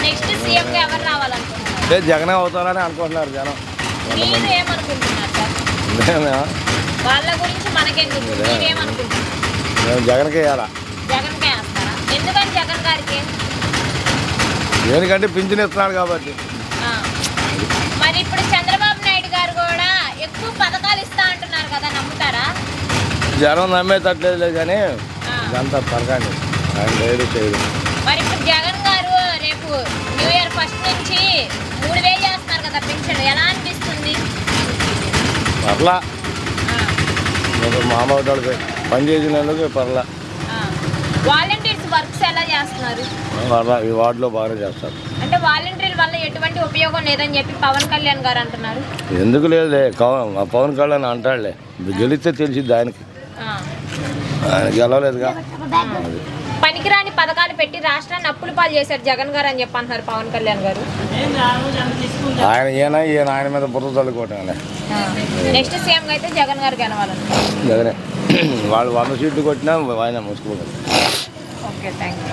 Next CM గా ఎవరు రావాలనుకుంటున్నారు? జగనే అవుతారని అనుకుంటున్నారు జనం. మీరు ఏమనుకుంటున్నారు సార్? వాళ్ళ గురించి మనకెందుకు, మీరేమనుకుంటున్నారు? మేము జగన్కి వేయాలా. జగన్కే వేస్తారా? ఎందుకని జగన్ గారికి? దేనికంటే పింఛన్ ఇస్తున్నాడు కాబట్టి. మరి ఇప్పుడు చంద్రబాబు నాయుడు గారు కూడా ఎక్కువ పథకాలు ఇస్తా అంటున్నారు కదా, నమ్ముతారా? జనం నమ్మేటట్లేదు కానీ ఇదంతా పథకాన్ని ఆయన లేదు చేయదు. మరి ఇప్పుడు జగన్ గారు రేపు న్యూ ఇయర్ ఫస్ట్ నుంచి 3000 చేస్తున్నారు కదా పెన్షన్, ఎలా అనిపిస్తుంది? పర్లా మామూలు వాళ్ళకి పని చేసిన వాళ్ళకి పర్లా. వాలంటీర్స్ వర్క్స్ ఎలా చేస్తున్నారు? పర్లా ఈ వార్డులో బాగా చేస్తారు. అంటే వాలంటీర్ల వల్ల ఎటువంటి ఉపయోగం లేదని చెప్పి పవన్ కళ్యాణ్ గారు అంటున్నారు. ఎందుకు లేదులే, పవన్ కళ్యాణ్ అంటాడులే, గెలిస్తే తెలిసిద్ది ఆయనకి. ఆయన గెలవలేదుగా. పనికిరాని పథకాలు పెట్టి రాష్ట్రాన్ని అప్పుల పాలు చేశారు జగన్ గారు అని చెప్పి అంటున్నారు పవన్ కళ్యాణ్ గారు. ఆయన ఈయన ఆయన మీద బుర్ర చల్లుకోవటం. నెక్స్ట్ సీఎం అయితే జగన్ గారు గెలవాలనుకుంటున్నారు. జగనే వాళ్ళు 100 సీట్లు కొట్టినా ఆయన మూసుకుంటారు. Okay, thank you.